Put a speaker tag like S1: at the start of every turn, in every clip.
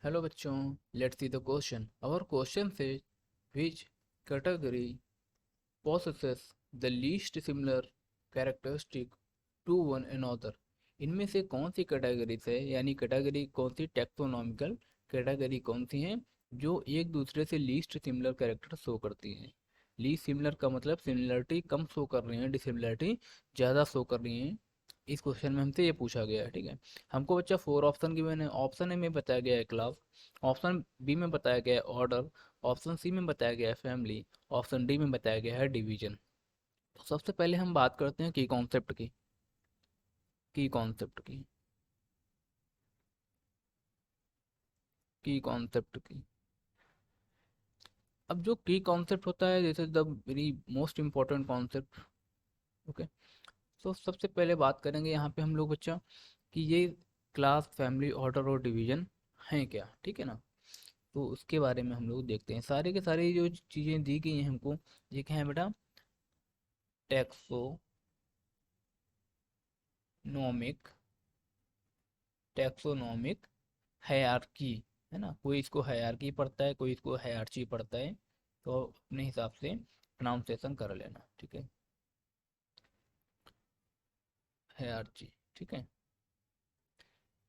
S1: Hello बच्चों, let's see the question. Our question says which category possesses the least similar characteristic to one another. इनमें से कौन सी category है, यानी category कौन सी, टेक्सोनॉमिकल कैटेगरी कौन सी है जो एक दूसरे से लीस्ट सिमिलर कैरेक्टर शो करती हैं। लीस्ट सिमिलर का मतलब सिमिलरिटी कम शो कर रही है, डिसिमिलरिटी ज़्यादा शो कर रही है। इस क्वेश्चन में हमसे ये पूछा गया है, ठीक है। हमको बच्चा 4 ऑप्शन गिवन है। ऑप्शन ए में बताया गया है क्लास, ऑप्शन बी में बताया गया है ऑर्डर, ऑप्शन सी में बताया गया है फैमिली, ऑप्शन डी में बताया गया है डिवीजन। तो सबसे पहले हम बात करते हैं की कॉन्सेप्ट की। अब जो की कॉन्सेप्ट होता है, this is the very most important concept. Okay, तो सबसे पहले बात करेंगे यहाँ पे हम लोग बच्चा कि ये क्लास, फैमिली, ऑर्डर और डिवीजन हैं क्या, ठीक है ना। तो उसके बारे में हम लोग देखते हैं। सारे के सारे जो चीज़ें दी गई हैं हमको, ये क्या है बेटा, टैक्सोनॉमिक टैक्सोनॉमिक हायरार्की, है ना। कोई इसको हायरार्की पढ़ता है, कोई इसको हायरार्ची पढ़ता है, तो अपने हिसाब से प्रोनाउंसिएशन कर लेना, ठीक है। हायरार्ची, ठीक है।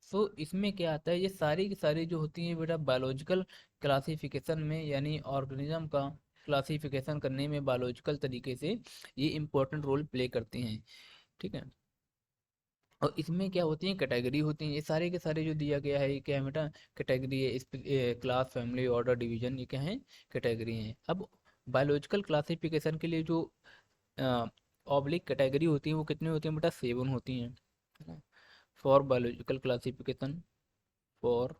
S1: सो इसमें क्या आता है, ये सारी की सारी जो होती है बेटा बायोलॉजिकल क्लासिफिकेशन में, यानी ऑर्गेनिज्म का क्लासिफिकेशन करने में बायोलॉजिकल तरीके से ये इम्पोर्टेंट रोल प्ले करती हैं, ठीक है। और इसमें क्या होती है, कैटेगरी होती है। ये सारे के सारे जो दिया गया है, ये क्या है बेटा, कैटेगरी है। इस क्लास, फैमिली, ऑर्डर, डिवीजन, ये क्या है, कैटेगरी हैं। अब बायोलॉजिकल क्लासिफिकेशन के लिए जो ऑब्लिक कैटेगरी होती है वो कितनी होती है बेटा, 7 होती हैं, है ना। For biological classification, for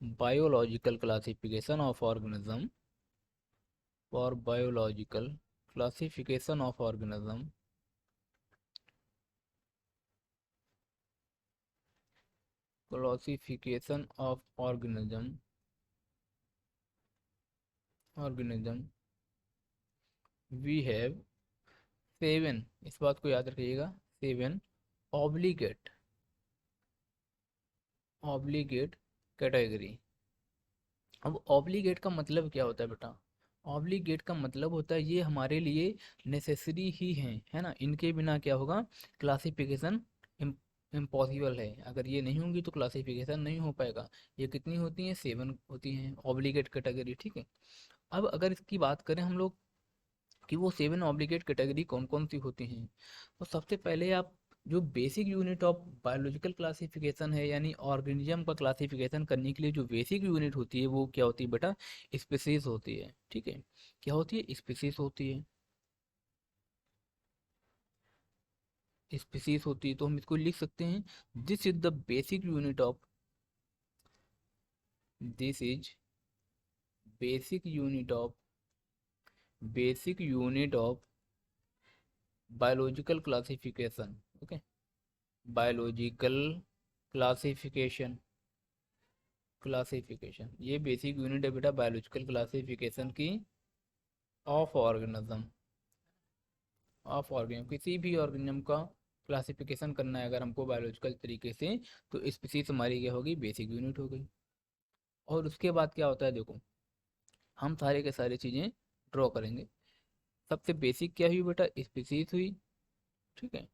S1: biological classification of organism, for biological classification of organism, classification of organism we have 7, इस बात को याद रखिएगा, 7 ऑब्लिगेट ऑब्लिगेट कैटेगरी। अब ऑब्लिगेट का मतलब क्या होता है बेटा, ऑब्लिगेट का मतलब होता है ये हमारे लिए नेसेसरी ही हैं, है ना। इनके बिना क्या होगा, क्लासिफिकेशन इम्पॉसिबल है। अगर ये नहीं होंगी तो क्लासिफिकेशन नहीं हो पाएगा। ये कितनी होती हैं, 7 होती हैं ऑब्लिगेट कैटेगरी, ठीक है। अब अगर इसकी बात करें हम लोग कि वो 7 ऑब्लिगेट कैटेगरी कौन कौन सी होती हैं, तो सबसे पहले आप जो basic unit of biological classification है, यानी ऑर्गेनिज्म का क्लासिफिकेशन करने के लिए जो बेसिक यूनिट होती है वो क्या होती है बेटा, स्पीसीज होती है, ठीक है। क्या होती है, स्पीसीज होती है। स्पीसीज होती है तो हम इसको लिख सकते हैं, this is the this is basic unit of biological classification. Okay, biological classification classification ये बेसिक यूनिट है बेटा बायोलॉजिकल क्लासिफिकेशन की, ऑफ ऑर्गेनिज्म किसी भी ऑर्गेनिज्म का क्लासिफिकेशन करना है अगर हमको बायोलॉजिकल तरीके से, तो स्पीसीज हमारी क्या होगी, बेसिक यूनिट हो गई। और उसके बाद क्या होता है, देखो हम सारे के सारे चीज़ें ड्रॉ करेंगे। सबसे बेसिक क्या हुई बेटा, स्पीसीज हुई, ठीक है।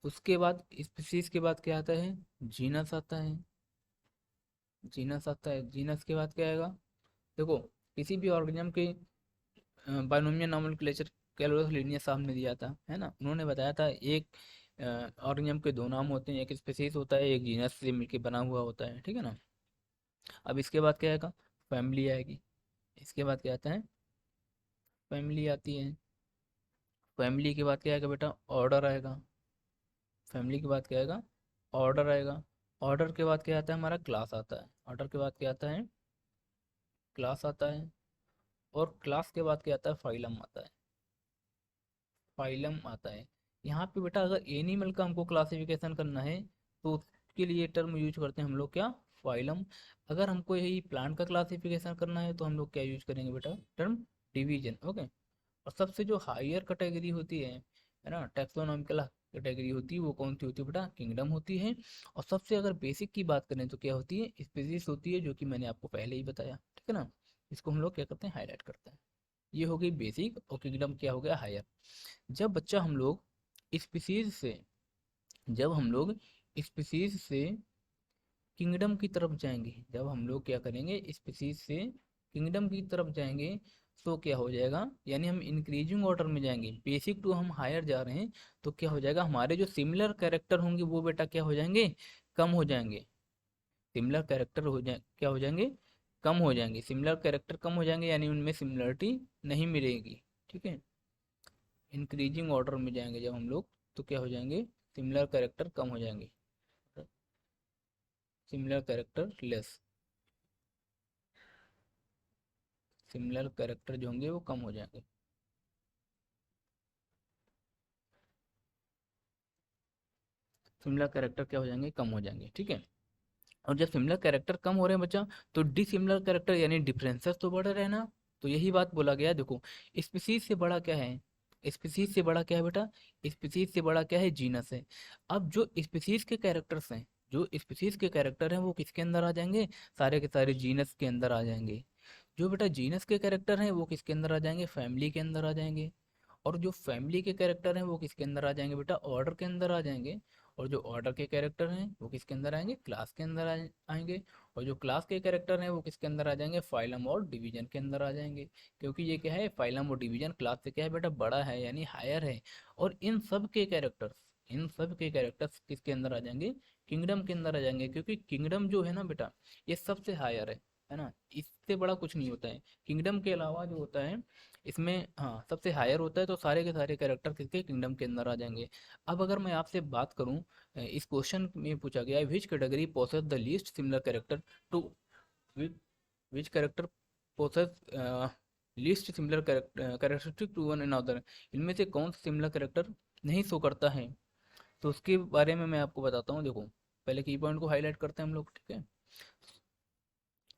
S1: उसके बाद स्पीसीज के बाद क्या आता है, जीनस आता है। जीनस के बाद क्या आएगा, देखो किसी भी ऑर्गेनिज्म के बायनोमियल नोमेनक्लेचर कैलोरस लीनियस साहब ने दिया था, है ना। उन्होंने बताया था एक ऑर्गेनिज्म के दो नाम होते हैं, एक स्पीसीज होता है, एक जीनस से मिलकर बना हुआ होता है, ठीक है ना। अब इसके बाद क्या आएगा, फैमिली आएगी। इसके बाद क्या आता है, फैमिली आती है। फैमिली के बाद क्या आएगा बेटा, ऑर्डर आएगा। फैमिली के बाद क्या आएगा, ऑर्डर आएगा। ऑर्डर के बाद क्या आता है, हमारा क्लास आता है। ऑर्डर के बाद क्या आता है, क्लास आता है। और क्लास के बाद क्या आता है, फाइलम आता है। फाइलम आता है। यहाँ पे बेटा अगर एनिमल का हमको क्लासिफिकेशन करना है तो उसके लिए टर्म यूज करते हैं हम लोग, क्या, फाइलम। अगर हमको यही प्लांट का क्लासिफिकेशन करना है तो हम लोग क्या यूज करेंगे बेटा, टर्म डिवीजन। ओके। और सबसे जो हायर कैटेगरी होती है ना, टैक्सोनॉमिकल कैटेगरी होती है वो कौन सी होती है बेटा, किंगडम होती है। और सबसे अगर बेसिक की बात करें तो क्या होती है, स्पीसीज होती है, जो कि मैंने आपको पहले ही बताया, ठीक है ना। इसको हम लोग क्या करते हैं, हाईलाइट करते हैं। ये हो गई बेसिक, और किंगडम क्या हो गया, हायर। जब बच्चा हम लोग स्पीसीज से जब हम लोग स्पीसीज से किंगडम की तरफ जाएंगे, जब हम लोग क्या करेंगे, स्पीसीज से किंगडम की तरफ जाएंगे, तो क्या हो जाएगा, यानी हम इंक्रीजिंग ऑर्डर में जाएंगे, बेसिक टू हम हायर जा रहे हैं, तो क्या हो जाएगा, हमारे जो सिमिलर कैरेक्टर होंगे वो बेटा क्या हो जाएंगे, कम हो जाएंगे। सिमिलर कैरेक्टर क्या हो जाएंगे, कम हो जाएंगे। सिमिलर कैरेक्टर कम हो जाएंगे, यानी उनमें सिमिलरिटी नहीं मिलेगी, ठीक है। इंक्रीजिंग ऑर्डर में जाएंगे जब हम लोग, तो क्या हो जाएंगे, सिमिलर कैरेक्टर कम हो जाएंगे, similar character less, similar character जो होंगे वो कम हो जाएंगे। सिमिलर कैरेक्टर क्या हो जाएंगे, कम हो जाएंगे, ठीक है। और जब सिमिलर कैरेक्टर कम हो रहे हैं बच्चा, तो डिसिमिलर कैरेक्टर यानी डिफरेंसेस तो बढ़ रहे हैं ना। तो यही बात बोला गया है, देखो, स्पीसीज से बड़ा क्या है, स्पीसीज से बड़ा क्या है बेटा, स्पीसीज से बड़ा क्या है, जीनस है। अब जो स्पीसीज के कैरेक्टर्स हैं, जो स्पीसीज के कैरेक्टर हैं वो किसके अंदर आ जाएंगे, सारे के सारे जीनस के अंदर आ जाएंगे। जो बेटा जीनस के कैरेक्टर हैं वो किसके अंदर आ जाएंगे, फैमिली के अंदर आ जाएंगे। और जो फैमिली के कैरेक्टर हैं वो किसके अंदर आ जाएंगे बेटा, ऑर्डर के अंदर आ जाएंगे। और जो ऑर्डर के कैरेक्टर हैं वो किसके अंदर आएंगे, क्लास के अंदर आएंगे। और जो क्लास के कैरेक्टर हैं वो किसके अंदर आ जाएंगे, फाइलम और डिवीजन के अंदर आ जाएंगे। क्योंकि ये क्या है, फाइलम और डिवीजन क्लास से क्या है बेटा, बड़ा है, यानी हायर है। और इन सब के कैरेक्टर्स किसके अंदर आ जाएंगे, किंगडम के अंदर आ जाएंगे। क्योंकि किंगडम जो है ना बेटा, ये सबसे हायर है ना, इससे बड़ा कुछ नहीं होता है। किंगडम के अलावा जो होता है इसमें, हाँ, सबसे हायर होता है, तो सारे के सारे कैरेक्टर किसके, किंगडम के अंदर आ जाएंगे। अब अगर मैं आपसे बात करूं, इस क्वेश्चन में पूछा गया है, which category possess the least similar character to, which character possess least similar characteristic to one another, इनमें से कौन सा सिमिलर कैरेक्टर नहीं शो करता है। तो उसके बारे में मैं आपको बताता हूँ, देखो, पहले की पॉइंट को हाईलाइट करते हैं हम लोग, ठीक है।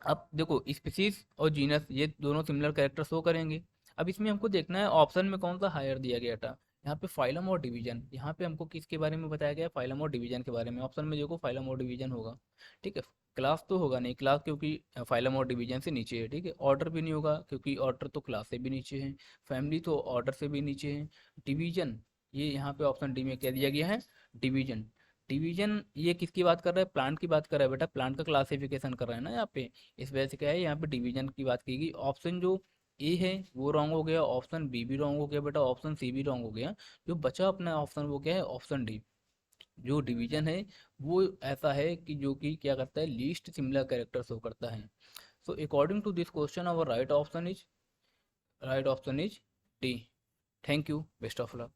S1: अब देखो, स्पीसीज और जीनस ये दोनों सिमिलर कैरेक्टर शो करेंगे। अब इसमें हमको देखना है ऑप्शन में कौन सा हायर दिया गया था। यहाँ पे फाइलम और डिवीजन, यहाँ पे हमको किसके बारे में बताया गया है, फाइलम और डिवीजन के बारे में। ऑप्शन में देखो फाइलम और डिवीजन होगा, ठीक है। क्लास तो होगा नहीं, क्लास क्योंकि फाइलम और डिवीजन से नीचे है, ठीक है। ऑर्डर भी नहीं होगा, क्योंकि ऑर्डर तो क्लास से भी नीचे है। फैमिली तो ऑर्डर से भी नीचे है। डिवीजन, ये यहाँ पे ऑप्शन डी में क्या दिया गया है, डिवीजन। डिवीजन ये किसकी बात कर रहा है, प्लांट की बात कर रहा है बेटा, प्लांट का क्लासिफिकेशन कर रहा है ना यहाँ पे। इस वजह से क्या है, यहाँ पे डिवीजन की बात की गई। ऑप्शन जो ए है वो रॉन्ग हो गया, ऑप्शन बी भी रॉन्ग हो गया बेटा, ऑप्शन सी भी रॉन्ग हो गया। जो बचा अपना ऑप्शन वो क्या है, ऑप्शन डी। जो डिवीजन है वो ऐसा है कि जो कि क्या करता है, लीस्ट सिमिलर कैरेक्टर शो करता है। So according to this question our right option is D. Thank you, best of luck.